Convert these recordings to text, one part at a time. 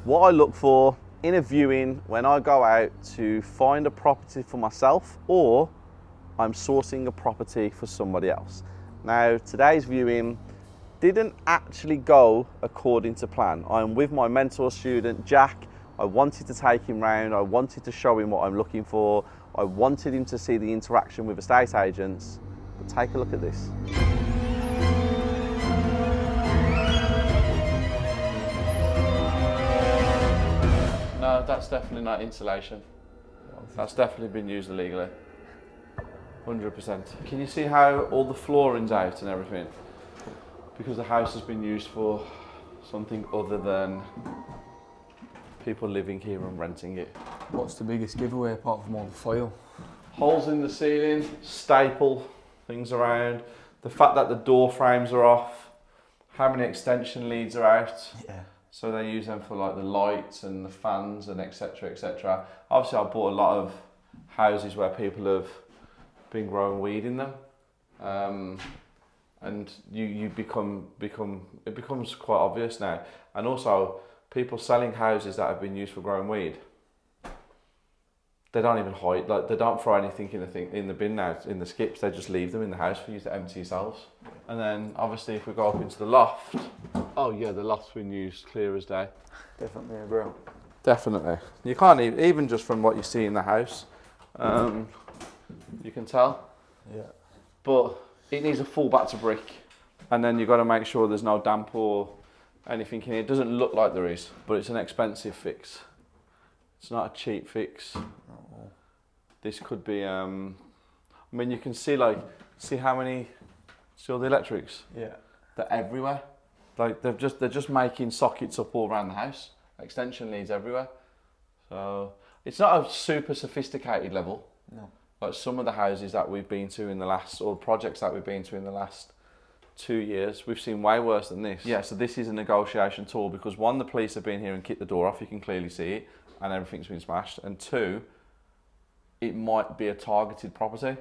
What I look for in a viewing when I go out to find a property for myself or I'm sourcing a property for somebody else. Now, today's viewing didn't actually go according to plan. I'm with my mentor student, Jack. I wanted to take him round. I wanted to show him what I'm looking for. I wanted him to see the interaction with estate agents. But take a look at this. No, that's definitely not insulation. That's definitely been used illegally. 100%. Can you see how all the flooring's out and everything? Because the house has been used for something other than people living here and renting it. What's the biggest giveaway apart from all the foil? Holes in the ceiling, staple things around, the fact that the door frames are off, how many extension leads are out. Yeah. So they use them for like the lights and the fans and etc, etc. Obviously I bought a lot of houses where people have been growing weed in them. And it becomes quite obvious now. And also people selling houses that have been used for growing weed, they don't even hide, like they don't throw anything in the bin now, in the skips, they just leave them in the house for you to empty yourselves. And then obviously if we go up into the loft, oh yeah, the loft's been used clear as day. Definitely a grill. Definitely. You can't even just from what you see in the house, you can tell. Yeah. But it needs a full back to brick. And then you've got to make sure there's no damp or anything in it. It doesn't look like there is, but it's an expensive fix. It's not a cheap fix. This could be, I mean, you can see see how many, see all the electrics? Yeah. They're everywhere. Like they're just making sockets up all around the house. Extension leads everywhere. So it's not a super sophisticated level. No. Like some of the houses that we've been to in the last, or projects that we've been to in the last 2 years, we've seen way worse than this. Yeah, so this is a negotiation tool because one, the police have been here and kicked the door off, you can clearly see it, and everything's been smashed. And two, it might be a targeted property.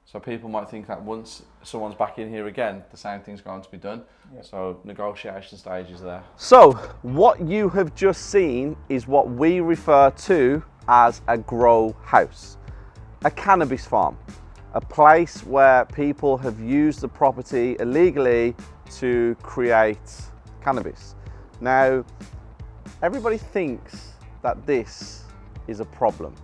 So people might think that once someone's back in here again, the same thing's going to be done. Yep. So negotiation stage is there. So what you have just seen is what we refer to as a grow house. A cannabis farm, a place where people have used the property illegally to create cannabis. Now, everybody thinks that this is a problem.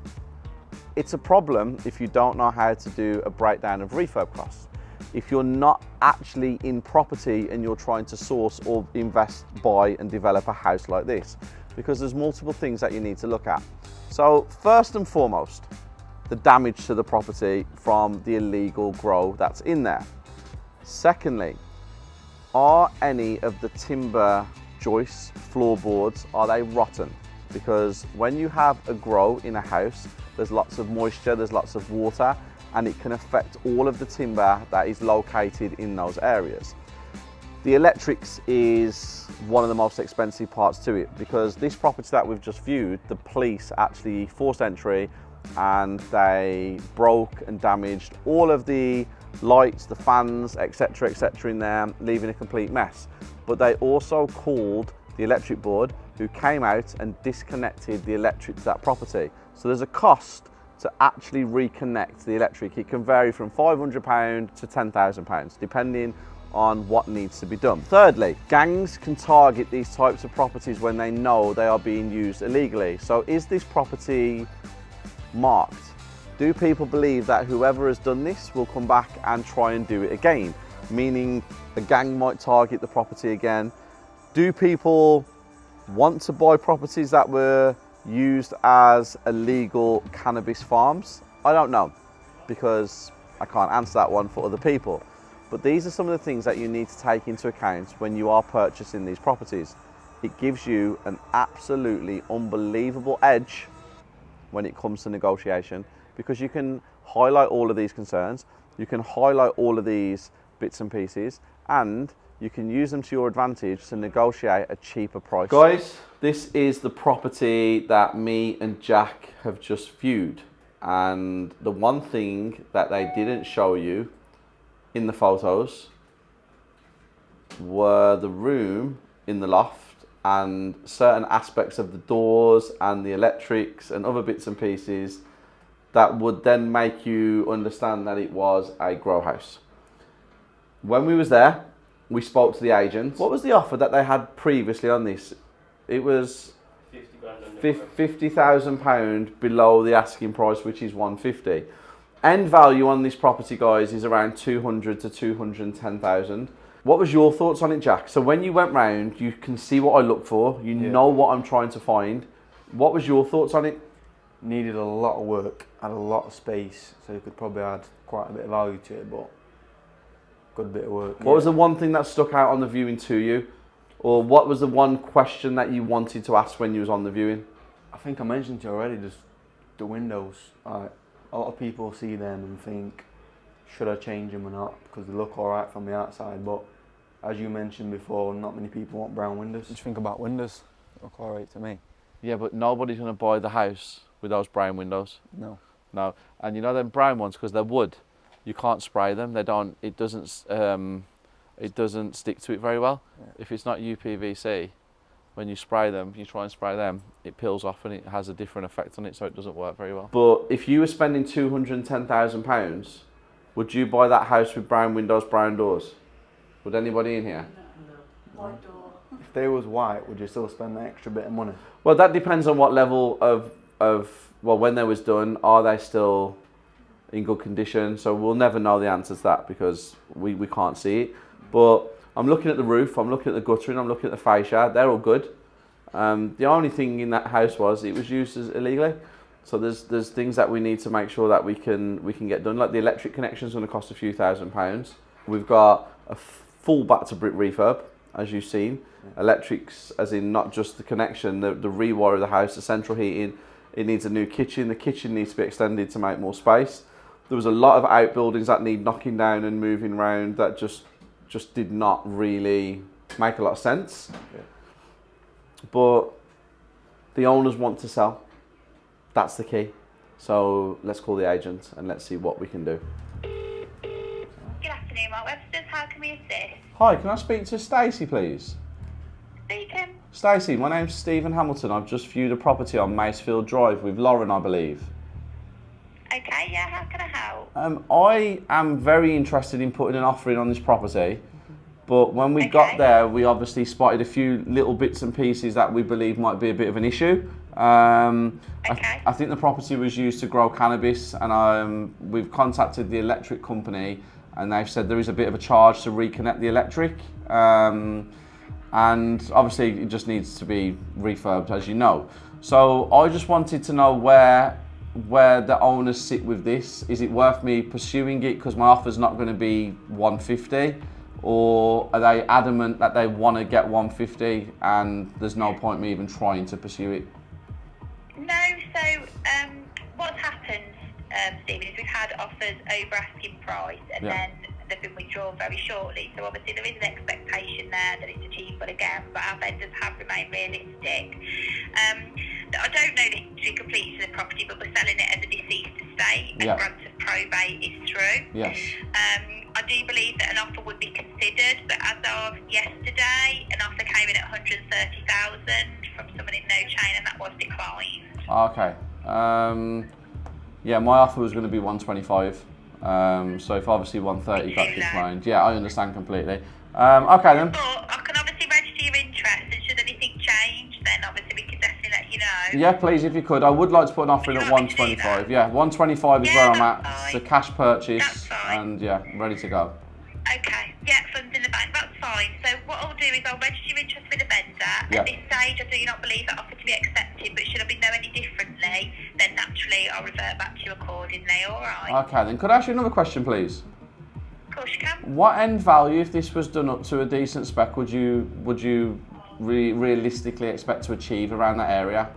It's a problem if you don't know how to do a breakdown of refurb costs. If you're not actually in property and you're trying to source or invest, buy and develop a house like this, because there's multiple things that you need to look at. So first and foremost, the damage to the property from the illegal grow that's in there. Secondly, are any of the timber joists, floorboards, are they rotten? Because when you have a grow in a house, there's lots of moisture, there's lots of water, and it can affect all of the timber that is located in those areas. The electrics is one of the most expensive parts to it, because this property that we've just viewed, the police actually forced entry and they broke and damaged all of the lights, the fans, etc, etc in there, leaving a complete mess. But they also called the electric board, who came out and disconnected the electric to that property. So there's a cost to actually reconnect the electric. It can vary from £500 to £10,000, depending on what needs to be done. Thirdly, gangs can target these types of properties when they know they are being used illegally. So is this property marked? Do people believe that whoever has done this will come back and try and do it again? Meaning a gang might target the property again. Do people want to buy properties that were used as illegal cannabis farms? I don't know, because I can't answer that one for other people. But these are some of the things that you need to take into account when you are purchasing these properties. It gives you an absolutely unbelievable edge when it comes to negotiation, because you can highlight all of these concerns, you can highlight all of these bits and pieces, and you can use them to your advantage to negotiate a cheaper price. Guys, this is the property that me and Jack have just viewed. And the one thing that they didn't show you in the photos were the room in the loft and certain aspects of the doors and the electrics and other bits and pieces that would then make you understand that it was a grow house. When we was there, we spoke to the agent. What was the offer that they had previously on this? It was £50,000 below the asking price, which is 150. End value on this property, guys, is around 200 to 210,000. What was your thoughts on it, Jack? So when you went round, you can see what I look for. You know what I'm trying to find. What was your thoughts on it? Needed a lot of work, had a lot of space, so you could probably add quite a bit of value to it, but good bit of work. What was the one thing that stuck out on the viewing to you? Or what was the one question that you wanted to ask when you was on the viewing? I think I mentioned to you already, just the windows. A lot of people see them and think, should I change them or not? Because they look alright from the outside, but as you mentioned before, not many people want brown windows. Just think about windows, they look alright to me. Yeah, but nobody's going to buy the house with those brown windows. No. No, and you know them brown ones, because they're wood, you can't spray them. They don't. It doesn't stick to it very well. Yeah. If it's not UPVC, when you spray them, you try and spray them, it peels off and it has a different effect on it, so it doesn't work very well. But if you were spending £210,000, would you buy that house with brown windows, brown doors? Would anybody in here? No. White door. If they was white, would you still spend the extra bit of money? Well, that depends on what level of when they was done, are they still in good condition? So we'll never know the answer to that because we can't see it. But I'm looking at the roof, I'm looking at the guttering, I'm looking at the fascia, they're all good. The only thing in that house was it was used as illegally. So there's things that we need to make sure that we can get done. Like the electric connection is going to cost a few £1,000s. We've got a full back to brick refurb, as you've seen. Electrics, as in not just the connection, the rewire of the house, the central heating. It needs a new kitchen. The kitchen needs to be extended to make more space. There was a lot of outbuildings that need knocking down and moving around that just did not really make a lot of sense. Yeah. But the owners want to sell. That's the key. So let's call the agent and let's see what we can do. Good afternoon, Mark Webster's. How can we assist? Hi, can I speak to Stacey, please? Speaking. Stacey, my name's Stephen Hamilton. I've just viewed a property on Macefield Drive with Lauren, I believe. Okay, yeah, how can I help? I am very interested in putting an offer in on this property, but when we got there, we obviously spotted a few little bits and pieces that we believe might be a bit of an issue. I think the property was used to grow cannabis, and we've contacted the electric company, and they've said there is a bit of a charge to reconnect the electric. And obviously it just needs to be refurbed, as you know. So I just wanted to know where the owners sit with this. Is it worth me pursuing it because my offer's not going to be 150, or are they adamant that they want to get 150 and there's no point me even trying to pursue it? No, so what's happened, Stephen, is we've had offers over asking price and then they've been withdrawn very shortly. So obviously there is an expectation there that it's achievable again, but our vendors have remained realistic. I don't know the history completely to the property, but we're selling it as a deceased estate and grant of probate is through. Yes. I do believe that an offer would be considered, but as of yesterday, an offer came in at 130,000 from someone in no chain, and that was declined. Okay. Yeah, my offer was going to be 125. So if obviously 130 got declined, yeah, I understand completely. Okay then. But I can obviously register your interest, and should anything change, then obviously we can definitely let you know. Yeah, please, if you could. I would like to put an offer in at 125. Yeah, 125 is where I'm at. Fine. It's a cash purchase, and yeah, ready to go. Okay, yeah, funds in the bank, that's fine. So what I'll do is I'll register your interest with the vendor. At this stage, I do not believe that offer to be accepted, but should I be know any differently, then naturally I'll revert back to you accordingly, alright? Okay, then could I ask you another question, please? Of course you can. What end value, if this was done up to a decent spec, would you realistically expect to achieve around that area?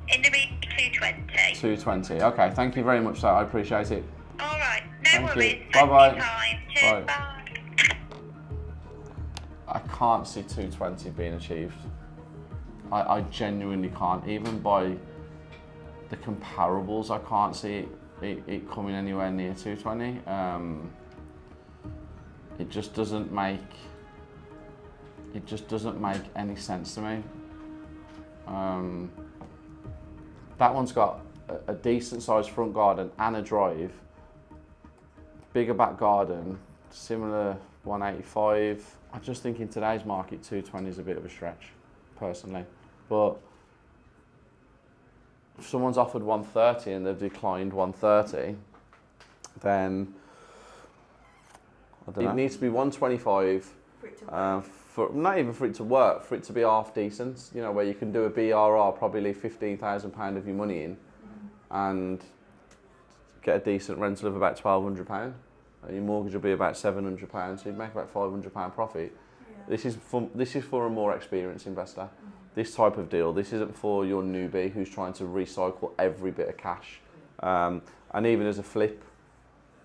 In the region, 220. 220. Okay, thank you very much, sir. I appreciate it. Alright, no worries. Bye-bye. Cheers, Bye. bye. I can't see 220 being achieved. I genuinely can't. Even by the comparables, I can't see it coming anywhere near 220. It just doesn't make it just doesn't make any sense to me. That one's got a decent sized front garden and a drive, bigger back garden, similar 185. I just think in today's market 220 is a bit of a stretch, personally. But if someone's offered 130 and they've declined 130, then it needs to be 125 for not even for it to work, for it to be half decent. You know, where you can do a BRR, probably leave £15,000 of your money in, and get a decent rental of about £1,200. Your mortgage will be about £700, so you'd make about £500 profit. Yeah. This is for a more experienced investor. This type of deal. This isn't for your newbie who's trying to recycle every bit of cash. And even as a flip,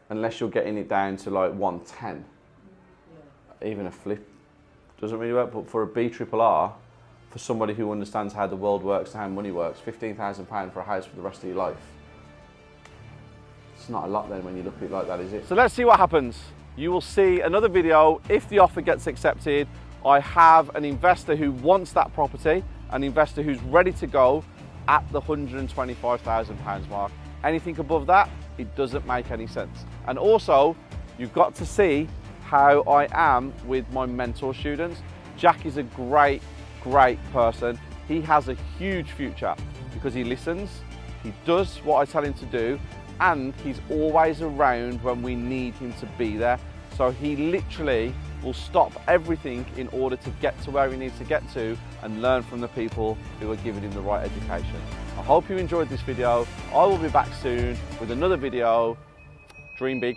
unless you're getting it down to like 110, even a flip doesn't really work. But for a BRRR, for somebody who understands how the world works and how money works, £15,000 for a house for the rest of your life, it's not a lot then when you look at it like that, is it? So let's see what happens. You will see another video if the offer gets accepted. I have an investor who wants that property, an investor who's ready to go at the £125,000 mark. Anything above that, it doesn't make any sense. And also, you've got to see how I am with my mentor students. Jack is a great person. He has a huge future because he listens, he does what I tell him to do, and he's always around when we need him to be there. So he literally will stop everything in order to get to where he needs to get to and learn from the people who are giving him the right education. I hope you enjoyed this video. I will be back soon with another video. Dream big.